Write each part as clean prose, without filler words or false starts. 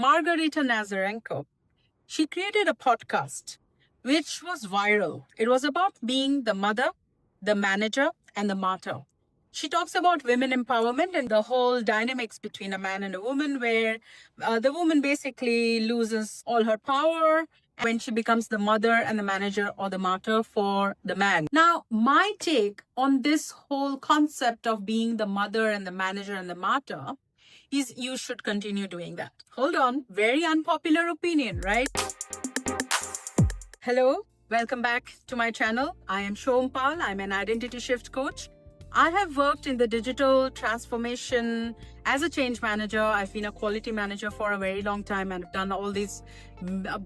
Margarita Nazarenko, she created a podcast which was viral. It was about being the mother, the manager, and the martyr. She talks about women empowerment and the whole dynamics between a man and a woman, where the woman basically loses all her power when she becomes the mother and the manager or the martyr for the man. Now, my take on this whole concept of being the mother and the manager and the martyr is you should continue doing that. Hold on, very unpopular opinion, right? Hello, welcome back to my channel. I am Shompal. I'm an identity shift coach. I have worked in the digital transformation as a change manager. I've been a quality manager for a very long time and have done all these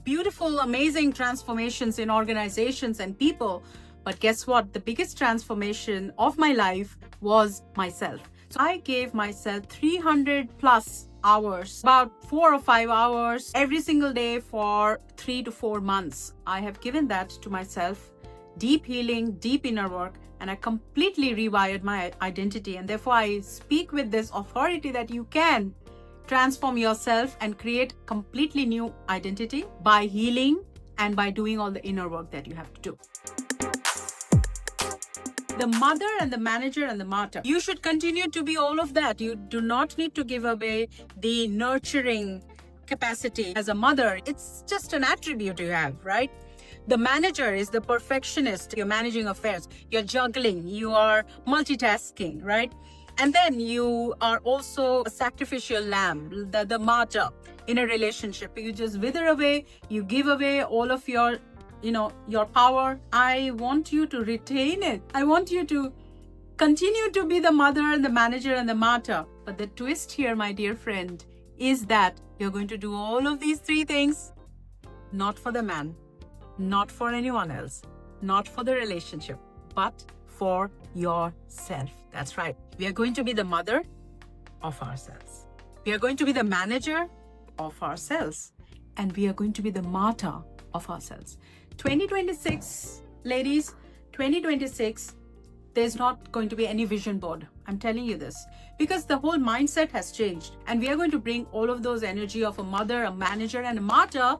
beautiful, amazing transformations in organizations and people. But guess what? The biggest transformation of my life was myself. So I gave myself 300 plus hours, about 4 or 5 hours every single day for 3 to 4 months. I have given that to myself, deep healing, deep inner work, and I completely rewired my identity. And therefore, I speak with this authority that you can transform yourself and create completely new identity by healing and by doing all the inner work that you have to do. The mother and the manager and the martyr. You should continue to be all of that. You do not need to give away the nurturing capacity as a mother. It's just an attribute you have, right? The manager is the perfectionist. You're managing affairs. You're juggling. You are multitasking, right? And then you are also a sacrificial lamb, the martyr in a relationship. You just wither away. You give away all of your power. I want you to retain it. I want you to continue to be the mother and the manager and the martyr. But the twist here, my dear friend, is that you're going to do all of these three things, not for the man, not for anyone else, not for the relationship, but for yourself. That's right. We are going to be the mother of ourselves. We are going to be the manager of ourselves. And we are going to be the martyr of ourselves. 2026, ladies, 2026, there's not going to be any vision board. I'm telling you this because the whole mindset has changed, and we are going to bring all of those energy of a mother, a manager, and a martyr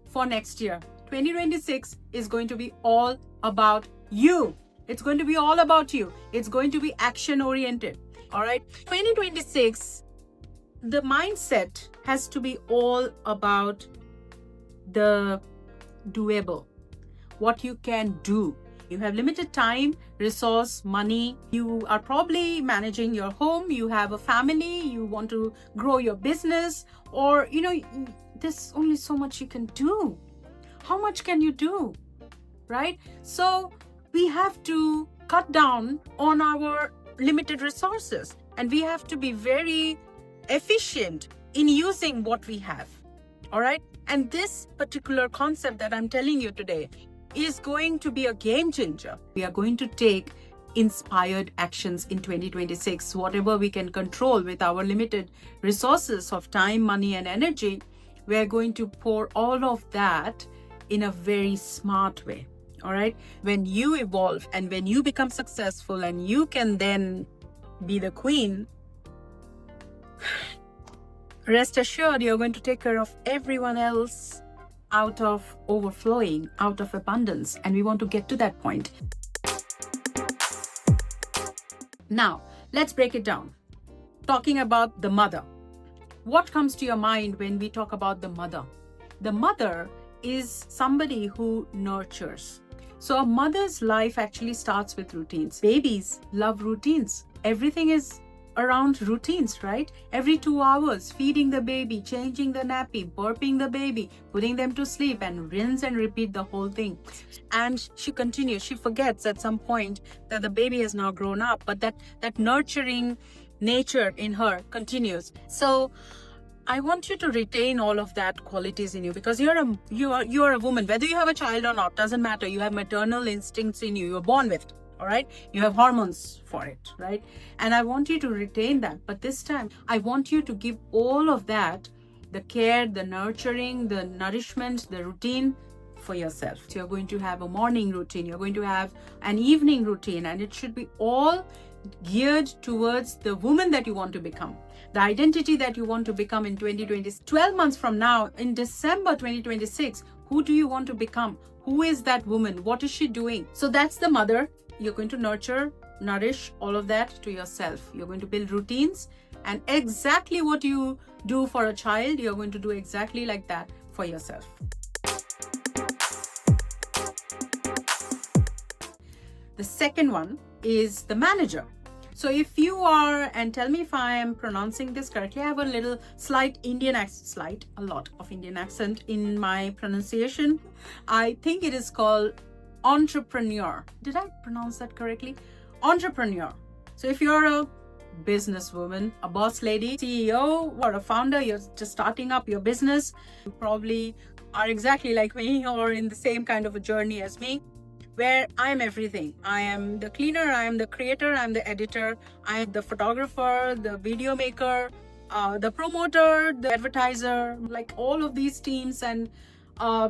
for next year. 2026 is going to be all about you. It's going to be all about you. It's going to be action oriented. All right. 2026, the mindset has to be all about the doable. What you can do. You have limited time, resource, money. You are probably managing your home. You have a family. You want to grow your business, or there's only so much you can do. How much can you do? Right? So we have to cut down on our limited resources, and we have to be very efficient in using what we have. All right? And this particular concept that I'm telling you today is going to be a game changer. We are going to take inspired actions in 2026. Whatever we can control with our limited resources of time, money, and energy, we are going to pour all of that in a very smart way. All right? When you evolve and when you become successful and you can then be the queen, rest assured you're going to take care of everyone else out of overflowing, out of abundance. And we want to get to that point. Now, let's break it down. Talking about the mother. What comes to your mind when we talk about the mother? The mother is somebody who nurtures. So a mother's life actually starts with routines. Babies love routines. Everything is around routines, right? Every 2 hours, feeding the baby, changing the nappy, burping the baby, putting them to sleep, and rinse and repeat the whole thing. And she continues. She forgets at some point that the baby has now grown up, but that nurturing nature in her continues. So I want you to retain all of that qualities in you, because you are a woman. Whether you have a child or not, doesn't matter. You have maternal instincts in you. You're born with it. All right. You have hormones for it, right? And I want you to retain that. But this time, I want you to give all of that, the care, the nurturing, the nourishment, the routine for yourself. So you're going to have a morning routine. You're going to have an evening routine, and it should be all geared towards the woman that you want to become, the identity that you want to become in 2020. 12 months from now, in December 2026, who do you want to become? Who is that woman? What is she doing? So that's the mother. You're going to nurture, nourish all of that to yourself. You're going to build routines, and exactly what you do for a child, you're going to do exactly like that for yourself. The second one is the manager. So if you are, and tell me if I am pronouncing this correctly, I have a little slight Indian accent, a lot of Indian accent in my pronunciation. I think it is called entrepreneur. Did I pronounce that correctly? Entrepreneur. So if you're a businesswoman, a boss lady, CEO, or a founder, you're just starting up your business, you probably are exactly like me or in the same kind of a journey as me, where I am everything. I am the cleaner, I am the creator, I am the editor, I am the photographer, the video maker, the promoter, the advertiser, like all of these teams and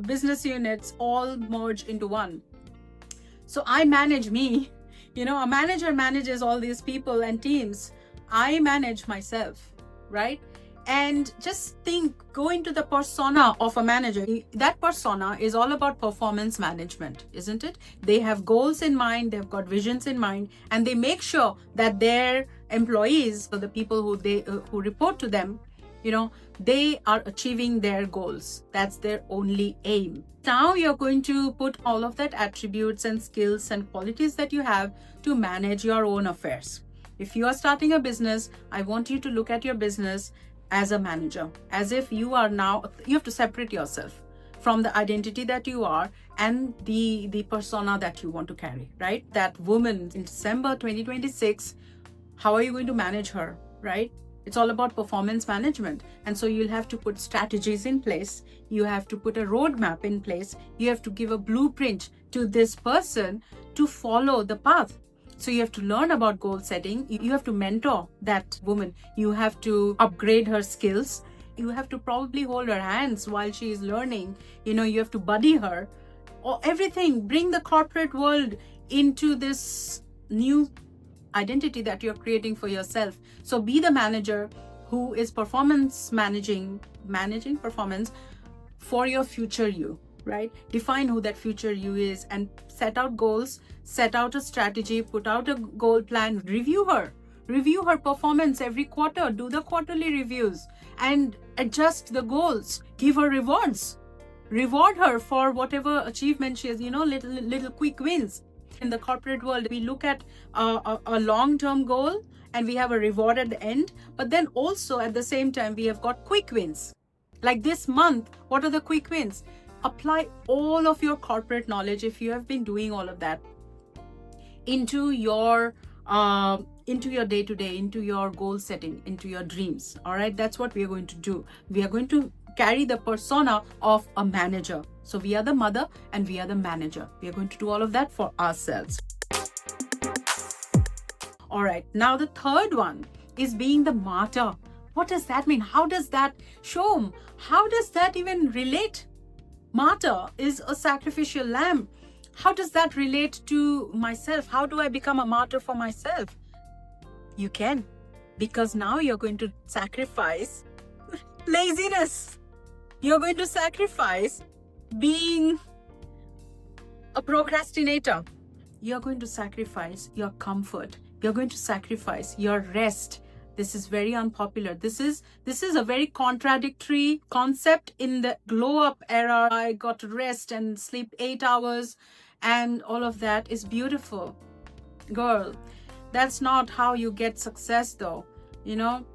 business units all merge into one. So I manage me. You know, a manager manages all these people and teams. I manage myself, right? And just think, go into the persona of a manager. That persona is all about performance management, isn't it? They have goals in mind, they've got visions in mind, and they make sure that their employees, or the people who report to them, you know, they are achieving their goals. That's their only aim. Now you're going to put all of that attributes and skills and qualities that you have to manage your own affairs. If you are starting a business, I want you to look at your business as a manager, as if you are now, you have to separate yourself from the identity that you are and the persona that you want to carry, right? That woman in December 2026, how are you going to manage her, right? It's all about performance management. And so you'll have to put strategies in place. You have to put a roadmap in place. You have to give a blueprint to this person to follow the path. So you have to learn about goal setting. You have to mentor that woman. You have to upgrade her skills. You have to probably hold her hands while she is learning. You know, you have to buddy her. Or everything. Bring the corporate world into this new identity that you're creating for yourself. So be the manager who is performance managing performance for your future you, right? Define who that future you is and set out goals, set out a strategy, put out a goal plan, review her performance every quarter, do the quarterly reviews and adjust the goals, give her rewards, reward her for whatever achievement she has, you know, little quick wins. In the corporate world, we look at a long-term goal and we have a reward at the end, but then also at the same time we have got quick wins. Like this month, what are the quick wins? Apply all of your corporate knowledge, if you have been doing all of that, into your day-to-day, into your goal setting, into your dreams. All right, that's what we are going to do. We are going to carry the persona of a manager. So we are the mother and we are the manager. We are going to do all of that for ourselves. All right, now the third one is being the martyr. What does that mean? How does that show? How does that even relate? Martyr is a sacrificial lamb. How does that relate to myself? How do I become a martyr for myself? You can, because now you're going to sacrifice laziness. You're going to sacrifice being a procrastinator. You're going to sacrifice your comfort. You're going to sacrifice your rest. This is very unpopular. This is a very contradictory concept in the glow up era. I got to rest and sleep 8 hours and all of that is beautiful. Girl, that's not how you get success though. You know,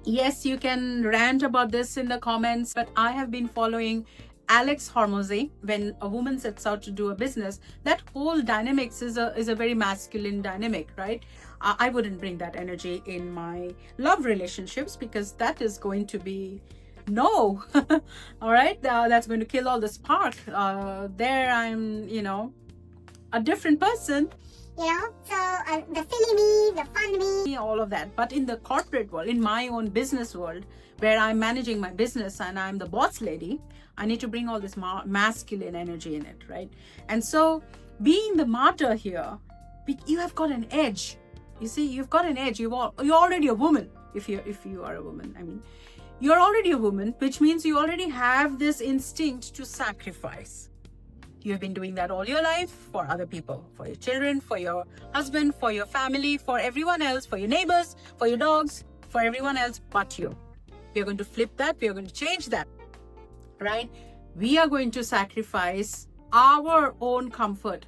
yes, you can rant about this in the comments, but I have been following Alex Hormozy. When a woman sets out to do a business, that whole dynamics is a very masculine dynamic, right? I wouldn't bring that energy in my love relationships because that is going to be no. All right, that's going to kill all the spark. There I'm, you know, a different person. You know, so the silly me, the fun me, all of that. But in the corporate world, in my own business world, where I'm managing my business and I'm the boss lady, I need to bring all this masculine energy in it, right? And so being the martyr here, you have got an edge. You see, you've got an edge. You're already a woman. If you are a woman, I mean, you're already a woman, which means you already have this instinct to sacrifice. You've been doing that all your life for other people, for your children, for your husband, for your family, for everyone else, for your neighbors, for your dogs, for everyone else but you. We are going to flip that. We are going to change that, right? We are going to sacrifice our own comfort.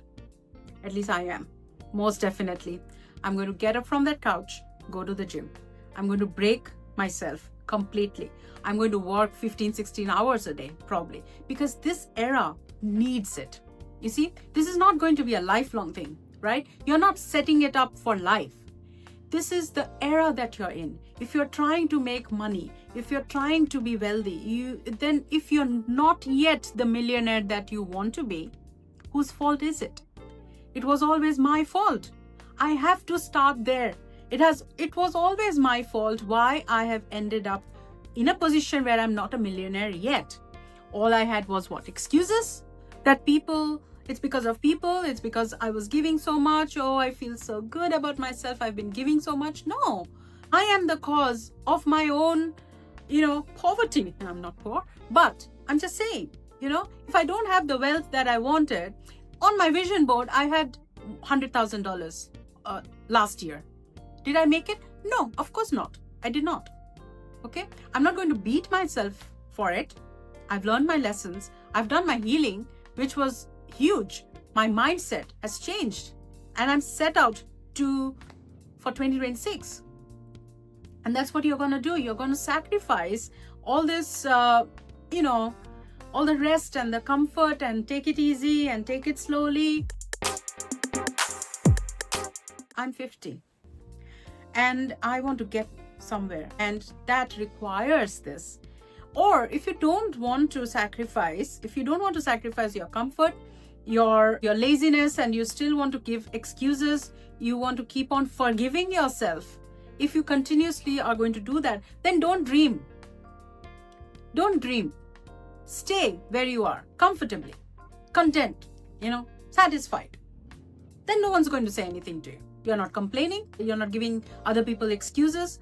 At least I am. Most definitely. I'm going to get up from that couch, go to the gym. I'm going to break myself completely. I'm going to work 15, 16 hours a day, probably, because this era needs it. You see, this is not going to be a lifelong thing, right? You're not setting it up for life. This is the era that you're in. If you're trying to make money, if you're trying to be wealthy, then if you're not yet the millionaire that you want to be, whose fault is it? It was always my fault. I have to start there. It was always my fault why I have ended up in a position where I'm not a millionaire yet. All I had was what? Excuses? That people, it's because of people, it's because I was giving so much. Oh, I feel so good about myself. I've been giving so much. No, I am the cause of my own, poverty. I'm not poor, but I'm just saying, if I don't have the wealth that I wanted, on my vision board, I had $100,000 last year. Did I make it? No, of course not. I did not. Okay. I'm not going to beat myself for it. I've learned my lessons. I've done my healing, which was huge. My mindset has changed and I'm set out for 2026. And that's what you're going to do. You're going to sacrifice all this, all the rest and the comfort, and take it easy and take it slowly. I'm 50 and I want to get somewhere, and that requires this. Or if you don't want to sacrifice, your comfort, your laziness, and you still want to give excuses, you want to keep on forgiving yourself, if you continuously are going to do that, then don't dream. Don't dream. Stay where you are, comfortably, content, satisfied. Then no one's going to say anything to you. You're not complaining. You're not giving other people excuses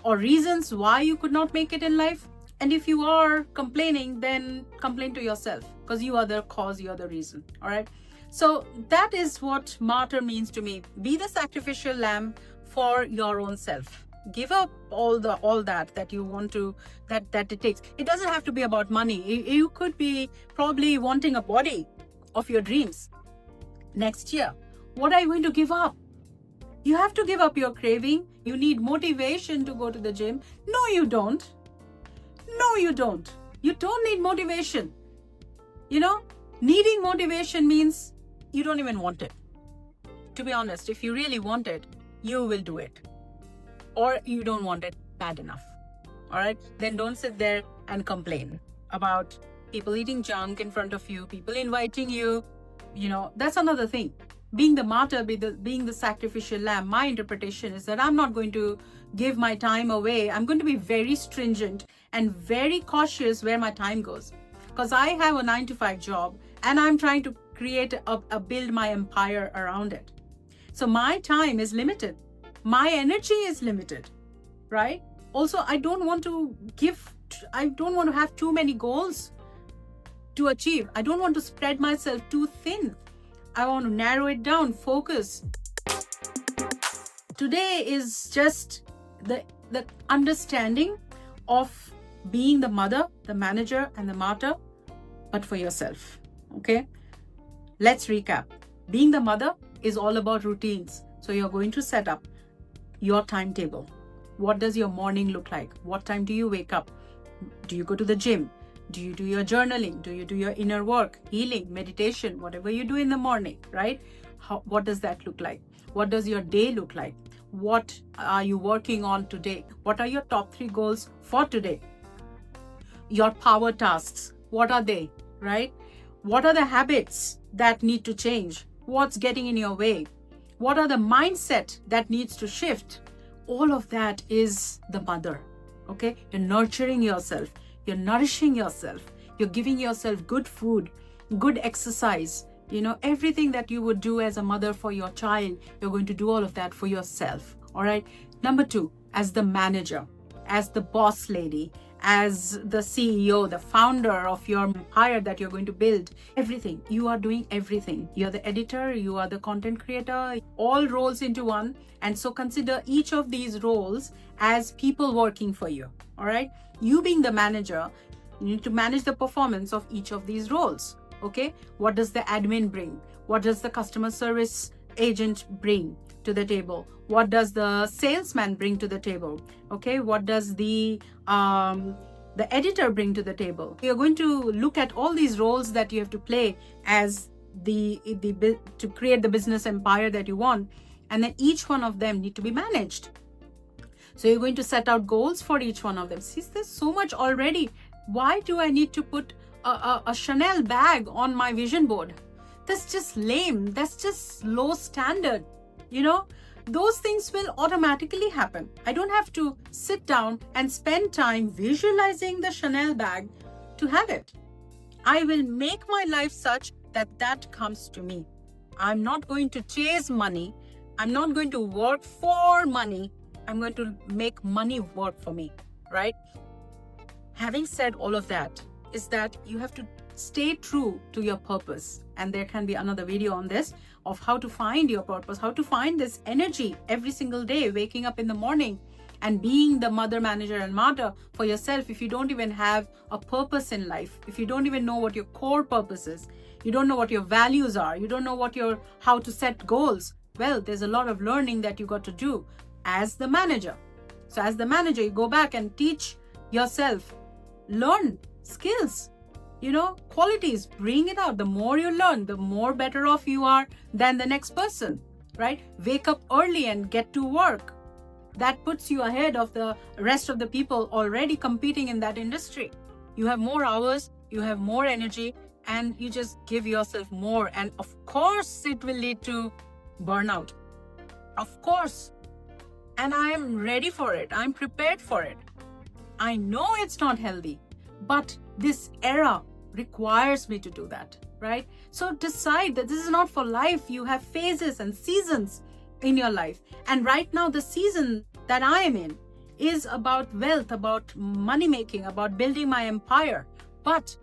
or reasons why you could not make it in life. And if you are complaining, then complain to yourself, because you are the cause, you are the reason. All right. So that is what martyr means to me. Be the sacrificial lamb for your own self. Give up all that you want to, that it takes. It doesn't have to be about money. You could be probably wanting a body of your dreams next year. What are you going to give up? You have to give up your craving. You need motivation to go to the gym. No, you don't. No, you don't. You don't need motivation. Needing motivation means you don't even want it. To be honest, if you really want it, you will do it. Or you don't want it bad enough. All right? Then don't sit there and complain about people eating junk in front of you, people inviting you. That's another thing. Being the martyr, being the sacrificial lamb, my interpretation is that I'm not going to give my time away. I'm going to be very stringent and very cautious where my time goes, because I have a 9-to-5 job and I'm trying to build my empire around it. So my time is limited. My energy is limited, right? Also, I don't want to have too many goals to achieve. I don't want to spread myself too thin. I want to narrow it down, focus. Today is just the understanding of being the mother, the manager, and the martyr, but for yourself. Okay? Let's recap. Being the mother is all about routines. So you're going to set up your timetable. What does your morning look like? What time do you wake up? Do you go to the gym? Do you do your journaling? Do you do your inner work, healing, meditation, whatever you do in the morning, right? What does that look like? What does your day look like? What are you working on today? What are your top 3 goals for today? Your power tasks, what are they, right? What are the habits that need to change? What's getting in your way? What are the mindset that needs to shift? All of that is the mother, okay? You're nurturing yourself. You're nourishing yourself. You're giving yourself good food, good exercise, Everything that you would do as a mother for your child, you're going to do all of that for yourself. All right. Number 2, as the manager, as the boss lady, as the CEO, the founder of your empire that you're going to build, everything. You are doing everything. You're the editor, you are the content creator, all roles into one. And so consider each of these roles as people working for you. All right. You being the manager, you need to manage the performance of each of these roles. Okay. What does the admin bring? What does the customer service agent bring to the table? What does the salesman bring to the table? Okay, what does the editor bring to the table? You're going to look at all these roles that you have to play as to create the business empire that you want, and then each one of them need to be managed. So you're going to set out goals for each one of them. See, there's so much already. Why do I need to put a Chanel bag on my vision board? That's just lame. That's just low standard. Those things will automatically happen. I don't have to sit down and spend time visualizing the Chanel bag to have it. I will make my life such that comes to me. I'm not going to chase money. I'm not going to work for money. I'm going to make money work for me, right? Having said all of that, is that you have to stay true to your purpose. And there can be another video on this of how to find your purpose, how to find this energy every single day, waking up in the morning and being the mother, manager, and martyr for yourself. If you don't even have a purpose in life, if you don't even know what your core purpose is, you don't know what your values are, you don't know how to set goals, well, there's a lot of learning that you got to do as the manager. So as the manager, you go back and teach yourself, learn skills, qualities, bring it out. The more you learn, the more better off you are than the next person, right? Wake up early and get to work. That puts you ahead of the rest of the people already competing in that industry. You have more hours, you have more energy, and you just give yourself more. And of course, it will lead to burnout. Of course. And I am ready for it. I'm prepared for it. I know it's not healthy, but this era requires me to do that, right? So decide that this is not for life. You have phases and seasons in your life. And right now, the season that I am in is about wealth, about money making, about building my empire. But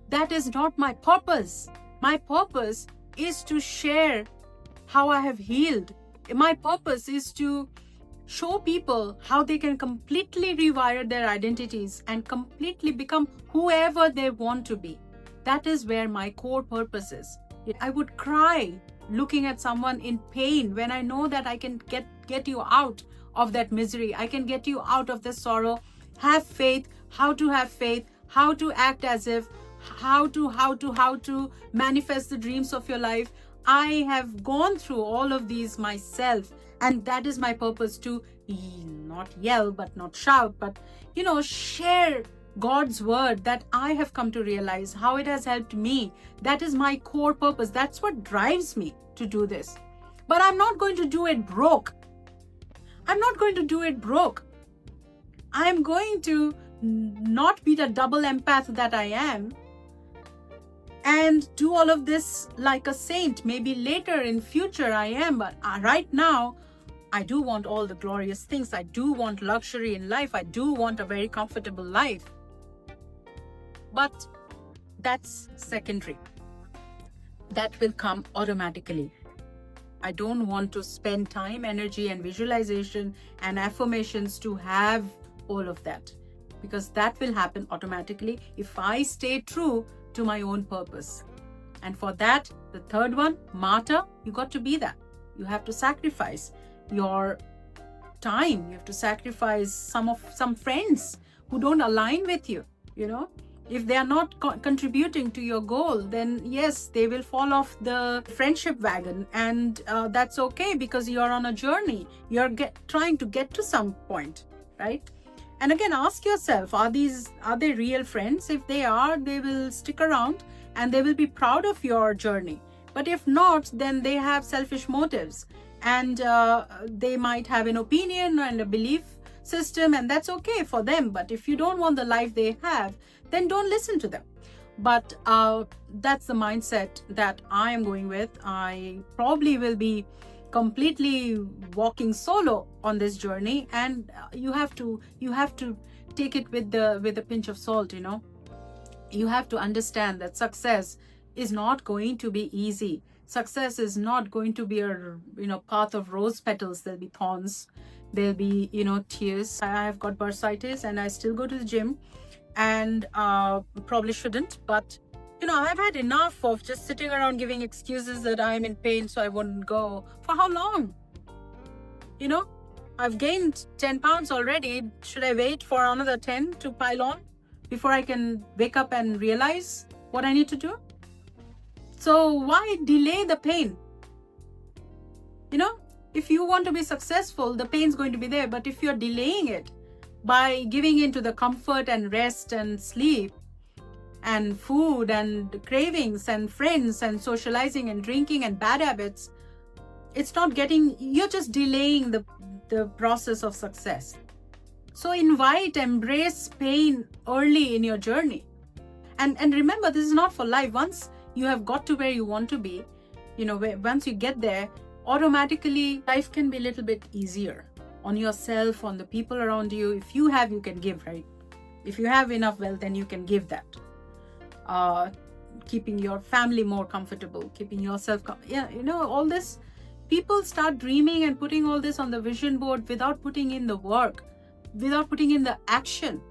that is not my purpose. My purpose is to share how I have healed. My purpose is to show people how they can completely rewire their identities and completely become whoever they want to be. That is where my core purpose is. I would cry looking at someone in pain when I know that I can get you out of that misery. I can get you out of the sorrow. Have faith, how to have faith, how to act as if, how to manifest the dreams of your life. I have gone through all of these myself. And that is my purpose, to not yell, but not shout, but, share God's word that I have come to realize how it has helped me. That is my core purpose. That's what drives me to do this. But I'm not going to do it broke. I'm not going to do it broke. I'm going to not be the double empath that I am and do all of this like a saint. Maybe later in future I am, but right now, I do want all the glorious things. I do want luxury in life. I do want a very comfortable life. But that's secondary. That will come automatically. I don't want to spend time, energy, and visualization and affirmations to have all of that, because that will happen automatically if I stay true to my own purpose. And for that, the third one, martyr, you got to be that. You have to sacrifice your time. You have to sacrifice some friends who don't align with you. If they are not contributing to your goal, then yes, they will fall off the friendship wagon, and that's okay, because you're on a journey. You're trying to get to some point, right? And again, ask yourself, are they real friends? If they are, they will stick around and they will be proud of your journey. But if not, then they have selfish motives, and they might have an opinion and a belief system, and that's okay for them. But if you don't want the life they have, then don't listen to them. But that's the mindset that I am going with. I probably will be completely walking solo on this journey, and you have to take it with a pinch of salt. You have to understand that success is not going to be easy. Success is not going to be a path of rose petals. There'll be thorns, there'll be tears. I have got bursitis and I still go to the gym, and probably shouldn't, but I've had enough of just sitting around giving excuses that I'm in pain so I wouldn't go. For how long? I've gained 10 pounds already. Should I wait for another 10 to pile on before I can wake up and realize what I need to do? So why delay the pain? If you want to be successful, the pain's going to be there. But if you're delaying it by giving into the comfort and rest and sleep and food and cravings and friends and socializing and drinking and bad habits, you're just delaying the process of success. So embrace pain early in your journey. And remember, this is not for life. Once you have got to where you want to be, once you get there, automatically life can be a little bit easier on yourself, on the people around you. If you have, you can give, right? If you have enough wealth, then you can give that. Keeping your family more comfortable, keeping yourself, all this. People start dreaming and putting all this on the vision board without putting in the work, without putting in the action,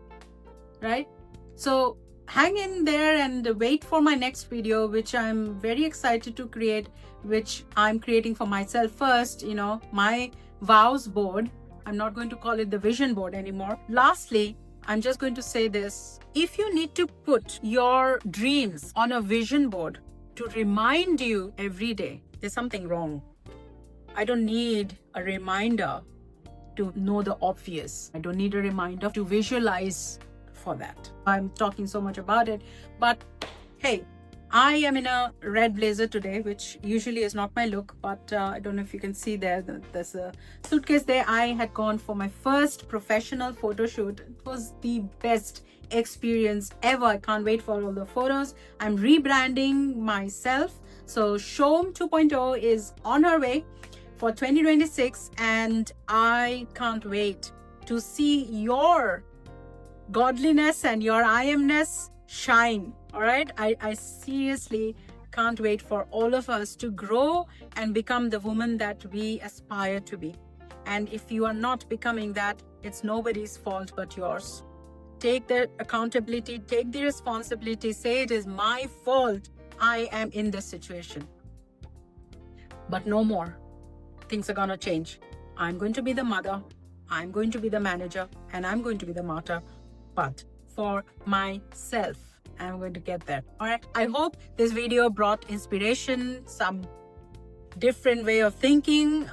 right? So hang in there and wait for my next video, which I'm very excited to create, which I'm creating for myself first, my vows board. I'm not going to call it the vision board anymore. Lastly, I'm just going to say this. If you need to put your dreams on a vision board to remind you every day, there's something wrong. I don't need a reminder to know the obvious. I don't need a reminder to visualize for that. I'm talking so much about it, but hey, I am in a red blazer today, which usually is not my look, but I don't know if you can see there's a suitcase there. I had gone for my first professional photo shoot. It was the best experience ever. I can't wait for all the photos. I'm rebranding myself. So Shom 2.0 is on her way for 2026, and I can't wait to see your godliness and your I amness shine. All right, I seriously can't wait for all of us to grow and become the woman that we aspire to be. And if you are not becoming that, it's nobody's fault but yours. Take the accountability, take the responsibility, say it is my fault. I am in this situation. But no more. Things are gonna change. I'm going to be the mother, I'm going to be the manager, and I'm going to be the martyr, but for myself. I'm going to get there. All right. I hope this video brought inspiration, some different way of thinking.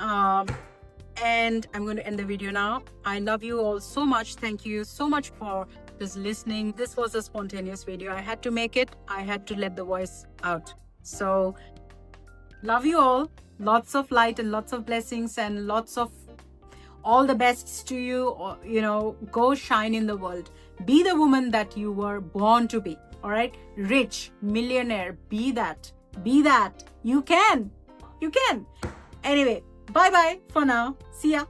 And I'm going to end the video now. I love you all so much. Thank you so much for just listening. This was a spontaneous video. I had to make it. I had to let the voice out. So love you all. Lots of light and lots of blessings and lots of all the bests to you. Go shine in the world. Be the woman that you were born to be. All right, rich, millionaire, be that. You can. Anyway, bye-bye for now. See ya.